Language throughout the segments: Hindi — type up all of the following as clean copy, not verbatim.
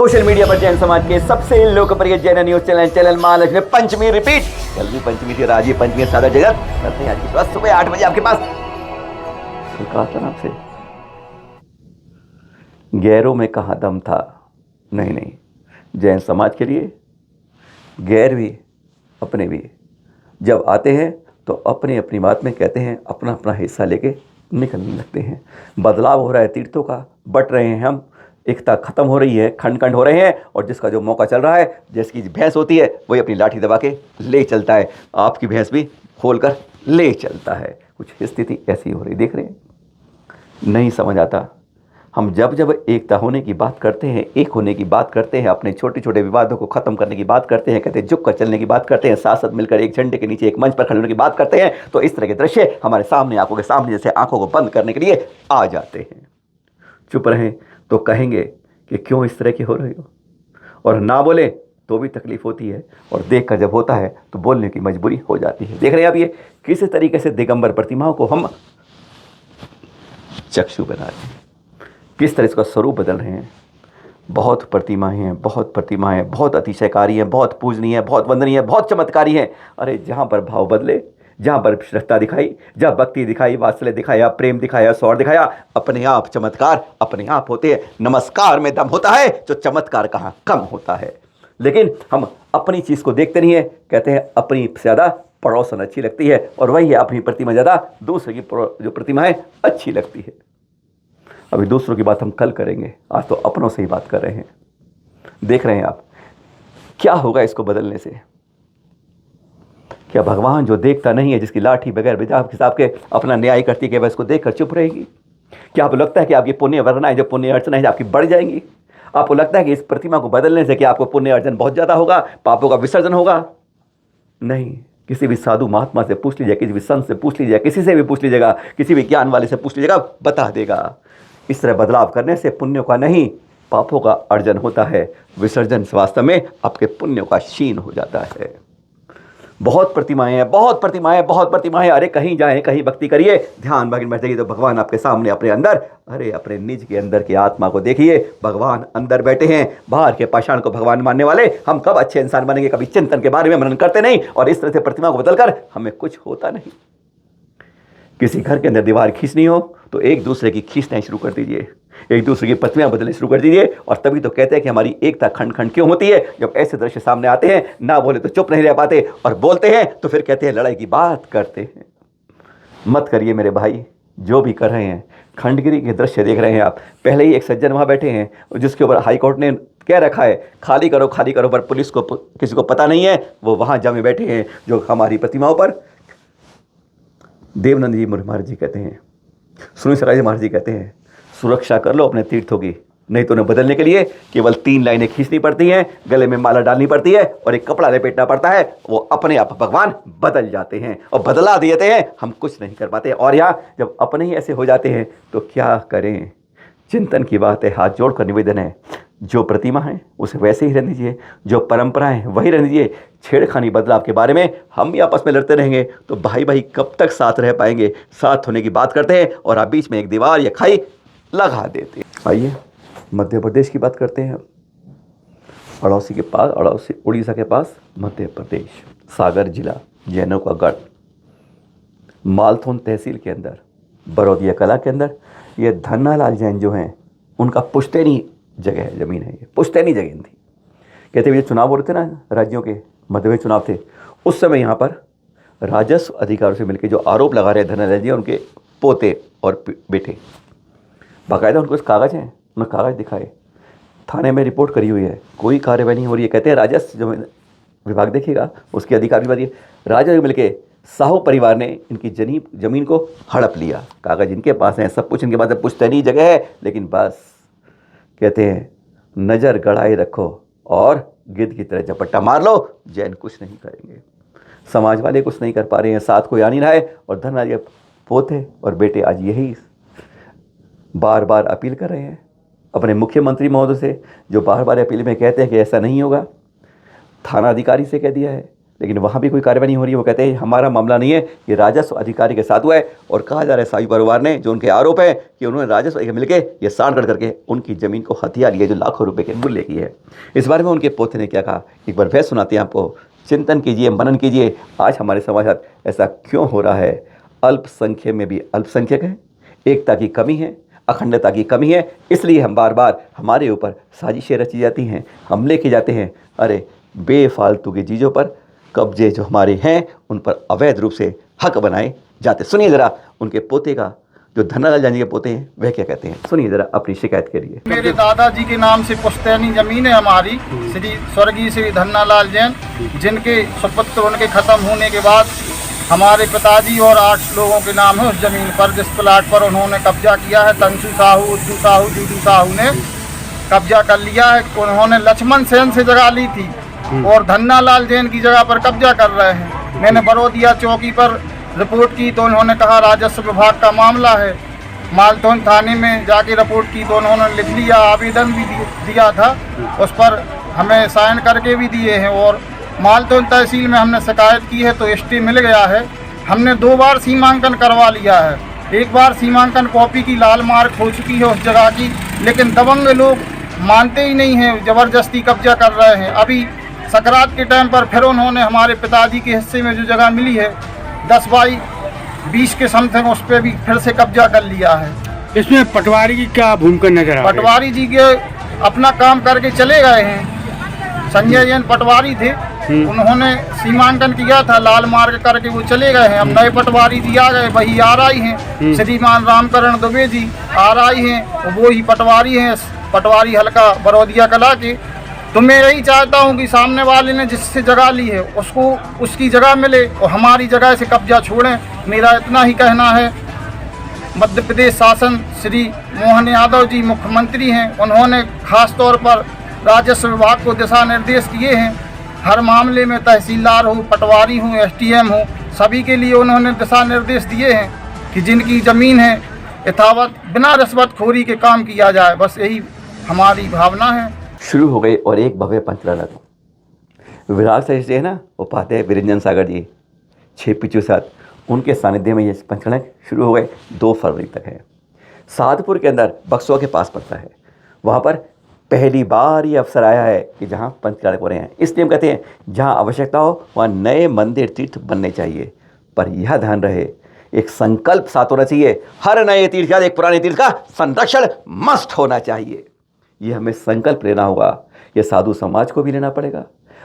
सोशल मीडिया पर जैन समाज के सबसे लोकप्रिय जैन न्यूज चैनल महालक्ष्मी पंचमी रिपीट। कल भी पंचमी थी, राजी पंचमी सादा जगत करते हैं आज की सुबह सुबह 8 बजे आपके पास। कहा था ना आपसे, गैरों में कहाँ दम था। नहीं नहीं, जैन समाज के लिए गैर भी अपने भी जब आते हैं तो अपनी अपनी बात में कहते हैं, अपना अपना हिस्सा लेके निकलने लगते हैं। बदलाव हो रहा है, तीर्थों का बट रहे हैं हम, एकता खत्म हो रही है, खंड खंड हो रहे हैं। और जिसका जो मौका चल रहा है, जिसकी भैंस होती है वही अपनी लाठी दबा के ले चलता है। आपकी भैंस भी खोल कर ले चलता है। कुछ स्थिति ऐसी हो रही, देख रहे हैं। नहीं समझ आता। हम जब जब एकता होने की बात करते हैं, एक होने की बात करते हैं, अपने छोटे छोटे विवादों को खत्म करने की बात करते हैं, कहते हैं झुक कर चलने की बात करते हैं, साथ साथ मिलकर एक झंडे के नीचे एक मंच पर खड़े होने की बात करते हैं, तो इस तरह के दृश्य हमारे सामने, आंखों के सामने जैसे आंखों को बंद करने के लिए आ जाते हैं। चुप रहें तो कहेंगे कि क्यों इस तरह की हो रही हो, और ना बोले तो भी तकलीफ होती है, और देख कर जब होता है तो बोलने की मजबूरी हो जाती है। देख रहे हैं आप, ये किस तरीके से दिगंबर प्रतिमाओं को हम चक्षु बना रहे हैं, किस तरह इसका स्वरूप बदल रहे हैं। बहुत प्रतिमाएं हैं, बहुत प्रतिमाएं हैं, बहुत अतिशयकारी हैं, बहुत पूजनीय है, बहुत वंदनीय है, बहुत चमत्कारी हैं। अरे जहाँ पर भाव बदले, जहाँ पर श्रद्धा दिखाई, जहाँ भक्ति दिखाई, वात्सल्य दिखाया, प्रेम दिखाया, सौर दिखाया, अपने आप चमत्कार अपने आप होते हैं। नमस्कार में दम होता है, जो चमत्कार कहाँ कम होता है। लेकिन हम अपनी चीज़ को देखते नहीं है, कहते हैं अपनी ज़्यादा पड़ोसन अच्छी लगती है, और वही है अपनी प्रतिमा ज़्यादा दूसरे की जो प्रतिमा है अच्छी लगती है। अभी दूसरों की बात हम कल करेंगे, आज तो अपनों से ही बात कर रहे हैं। देख रहे हैं आप, क्या होगा इसको बदलने से। क्या भगवान जो देखता नहीं है, जिसकी लाठी बगैर हिसाब के अपना न्याय करती है, क्या वह इसको देखकर चुप रहेगी? क्या आपको लगता है कि आपकी पुण्य वर्णाएं, जो पुण्य अर्चना है आपकी बढ़ जाएंगी? आपको लगता है कि इस प्रतिमा को बदलने से क्या आपको पुण्य अर्जन बहुत ज़्यादा होगा, पापों का विसर्जन होगा? नहीं। किसी भी साधु महात्मा से पूछ लीजिए, किसी भी संत से पूछ लीजिए, किसी से भी पूछ लीजिएगा, किसी भी ज्ञान वाले से पूछ लीजिएगा, बता देगा। इस तरह बदलाव करने से पुण्यों का नहीं, पापों का अर्जन होता है। विसर्जन वास्तव में आपके पुण्यों का क्षीण हो जाता है। बहुत प्रतिमाएं हैं, बहुत प्रतिमाएं, बहुत प्रतिमाएं। अरे कहीं जाएं, कहीं भक्ति करिए, ध्यान भगन में जाइए तो भगवान आपके सामने, अपने अंदर। अरे अपने निज के अंदर की आत्मा को देखिए, भगवान अंदर बैठे हैं। बाहर के पाषाण को भगवान मानने वाले हम कब अच्छे इंसान बनेंगे? कभी चिंतन के बारे में मनन करते नहीं, और इस तरह से प्रतिमा को बदलकर हमें कुछ होता नहीं। किसी घर के अंदर दीवार खींचनी हो तो एक दूसरे की खींचना शुरू कर दीजिए, एक दूसरे की प्रतिमा बदलनी शुरू कर दीजिए। और तभी तो कहते हैं कि हमारी एकता खंड खंड क्यों होती है। जब ऐसे दृश्य सामने आते हैं, ना बोले तो चुप नहीं रह पाते, और बोलते हैं तो फिर कहते हैं लड़ाई की बात करते हैं। मत करिए मेरे भाई, जो भी कर रहे हैं। खंडगिरी के दृश्य देख रहे हैं आप। पहले ही एक सज्जन वहाँ बैठे हैं, जिसके ऊपर हाईकोर्ट ने कह रखा है खाली करो खाली करो, पर पुलिस को किसी को पता नहीं है, वो वहाँ जमे बैठे हैं। जो हमारी प्रतिमाओं पर देवनंद जी महाराज जी कहते हैं, सुनील सराय जी महाराज जी कहते हैं, सुरक्षा कर लो अपने तीर्थों की, नहीं तो उन्हें बदलने के लिए केवल 3 लाइनें खींचनी पड़ती हैं, गले में माला डालनी पड़ती है, और एक कपड़ा लपेटना पड़ता है। वो अपने आप भगवान बदल जाते हैं, और बदला देते हैं। हम कुछ नहीं कर पाते। और यहाँ जब अपने ही ऐसे हो जाते हैं तो क्या करें? चिंतन की बात है। हाथ जोड़कर निवेदन है, जो प्रतिमा है उसे वैसे ही रहने दीजिए, जो परंपराएं हैं वही रहने दीजिए। छेड़खानी बदलाव के बारे में हम भी आपस में लड़ते रहेंगे तो भाई भाई कब तक साथ रह पाएंगे? साथ होने की बात करते हैं और आप बीच में एक दीवार या खाई लगा देते हैं। आइए मध्य प्रदेश की बात करते हैं। अड़ौसी के पास, अड़ौसी उड़ीसा के पास मध्य प्रदेश, सागर जिला, जैनों का गढ़, मालथोन तहसील के अंदर, बरौदिया कला के अंदर, ये धन्नालाल जैन जो हैं, उनका पुश्तैनी जगह है, ज़मीन है। ये पुश्तैनी जगह थी। कहते हुए चुनाव हो रहे थे ना राज्यों के, मध्य में चुनाव थे, उस समय यहाँ पर राजस्व अधिकारियों से मिलकर जो आरोप लगा रहे धन्नालाल जी, उनके पोते और बेटे, बाकायदा उनको कागज़ हैं, उन्होंने कागज़ दिखाए, थाने में रिपोर्ट करी हुई है, कोई कार्रवाई नहीं हो रही है। कहते हैं राजस्व जो विभाग देखिएगा, उसके अधिकारी बताइए, राजस्व मिलके साहू परिवार ने इनकी जमीन को हड़प लिया। कागज़ इनके पास हैं, सब कुछ इनके पास है, पुश्तैनी जगह है। लेकिन बस कहते हैं नज़र गड़ाए रखो और गिद्ध की तरह झपट्टा मार लो, जैन कुछ नहीं करेंगे। समाज वाले कुछ नहीं कर पा रहे हैं, साथ कोई आ नहीं रहा है। और धन्ना पोते और बेटे आज यही बार बार अपील कर रहे हैं अपने मुख्यमंत्री महोदय से, जो बार बार अपील में कहते हैं कि ऐसा नहीं होगा। थाना अधिकारी से कह दिया है, लेकिन वहाँ भी कोई कार्रवाई नहीं हो रही है। वो कहते हैं हमारा मामला नहीं है, ये राजस्व अधिकारी के साथ हुआ है। और कहा जा रहा है साई परिवार ने, जो उनके आरोप है कि उन्होंने राजस्व मिलकर ये सांठगढ़ करके उनकी ज़मीन को हथिया लिया जो लाखों रुपए के मूल्य की है। इस बारे में उनके पोते ने क्या कहा, एक बार वह सुनाते हैं आपको। चिंतन कीजिए, मनन कीजिए, आज हमारे समाज साथ ऐसा क्यों हो रहा है। अल्पसंख्यक में भी अल्पसंख्यक है, एकता की कमी है, अखंडता की कमी है, इसलिए हम बार बार हमारे ऊपर साजिशें रची जाती हैं, हमले किए जाते हैं। अरे बेफालतू की चीज़ों पर कब्जे जो हमारे हैं उन पर अवैध रूप से हक बनाए जाते। सुनिए ज़रा उनके पोते का, जो धन्नालाल जैन के पोते हैं, वह क्या कहते हैं, सुनिए ज़रा अपनी शिकायत के लिए। मेरे दादाजी के नाम से पुश्तैनी जमीन है हमारी, श्री स्वर्गीय श्री धन्नालाल जैन, जिनके सुपुत्र उनके खत्म होने के बाद हमारे पिताजी और 8 लोगों के नाम है उस जमीन पर, जिस प्लाट पर उन्होंने कब्जा किया है। तंसू साहू, उद्दू साहू, जूडू साहू ने कब्जा कर लिया है। उन्होंने लक्ष्मण सेन से जगह ली थी और धन्नालाल जैन की जगह पर कब्जा कर रहे हैं। मैंने बरोदिया चौकी पर रिपोर्ट की तो उन्होंने कहा राजस्व विभाग का मामला है। मालथौन थाने में जाके रिपोर्ट की तो उन्होंने लिख लिया, आवेदन भी दिया था, उस पर हमें साइन करके भी दिए हैं। और मालथौन तहसील में हमने शिकायत की है तो स्टे मिल गया है। हमने 2 बार सीमांकन करवा लिया है। एक बार सीमांकन कॉपी की लाल मार्क हो चुकी है उस जगह की, लेकिन दबंग लोग मानते ही नहीं हैं, ज़बरदस्ती कब्जा कर रहे हैं। अभी सकरात के टाइम पर फिर उन्होंने हमारे पिताजी के हिस्से में जो जगह मिली है 10 बाई 20 के समथिंग, उस पर भी फिर से कब्जा कर लिया है। इसमें पटवारी की क्या भूमिका नजर आ रही है? पटवारी जी के अपना काम करके चले गए हैं। संजय जैन पटवारी थे, उन्होंने सीमांकन किया था, लाल मार्ग करके वो चले गए हैं। अब नए पटवारी जी आ गए, वही RI हैं, श्रीमान रामकरण दुबे जी RI हैं, वो ही पटवारी हैं, पटवारी हल्का बरोदिया कला के। तो मैं यही चाहता हूं कि सामने वाले ने जिससे जगह ली है उसको उसकी जगह मिले और हमारी जगह से कब्जा छोड़ें। मेरा इतना ही कहना है। मध्य प्रदेश शासन श्री मोहन यादव जी मुख्यमंत्री हैं, उन्होंने खास तौर पर राजस्व विभाग को दिशा निर्देश दिए हैं। हर मामले में तहसीलदार हो, पटवारी हो, STM हो, सभी के लिए उन्होंने दिशा निर्देश दिए हैं कि जिनकी ज़मीन है यथावत बिना रिश्वतखोरी के काम किया जाए। बस यही हमारी भावना है। शुरू हो गई और एक भव्य पंचरानक विराट से है ना, उपाध्याय विरंजन सागर जी 6 पिचू साथ, उनके सानिध्य में ये पंचरानक शुरू हो गए। 2 फरवरी तक है। साधपुर के अंदर बक्सवा के पास पड़ता है, वहाँ पर पहली बार ये अवसर आया है कि जहाँ पंचरानक हो रहे हैं। इसलिए हम कहते हैं जहाँ आवश्यकता हो वहाँ नए मंदिर तीर्थ बनने चाहिए, पर यह ध्यान रहे एक संकल्प साथ होना चाहिए। हर नए तीर्थ या एक पुराने तीर्थ का संरक्षण मस्ट होना चाहिए। ये हमें संकल्प लेना होगा। ये साधु समाज को भी लेना पड़ेगा,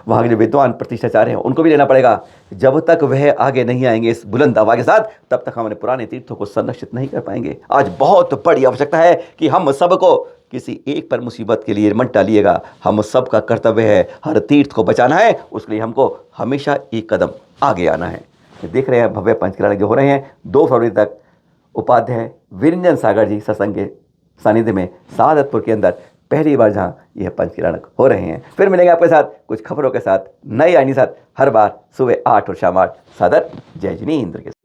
वहाँ के जो विद्वान प्रतिष्ठाचार्य हैं उनको भी लेना पड़ेगा। जब तक वह आगे नहीं आएंगे इस बुलंद आवाज़ के साथ, तब तक हम अपने पुराने तीर्थों को संरक्षित नहीं कर पाएंगे। आज बहुत बड़ी आवश्यकता है कि हम सबको किसी एक पर मुसीबत के लिए मत डालिएगा। हम सब का कर्तव्य है हर तीर्थ को बचाना है, उसके लिए हमको हमेशा एक कदम आगे आना है। देख रहे हैं भव्य पंचरानक जो हो रहे हैं 2 फरवरी तक। उपाध्याय विरंजन सागर जी सत्संग के सानिध्य में सादतपुर के अंदर पहली बार जहाँ यह पंचरानक हो रहे हैं। फिर मिलेंगे आपके साथ कुछ खबरों के साथ, नई आईनी साथ, हर बार सुबह 8 और शाम 8। सादर जय जिनेंद्र के साथ।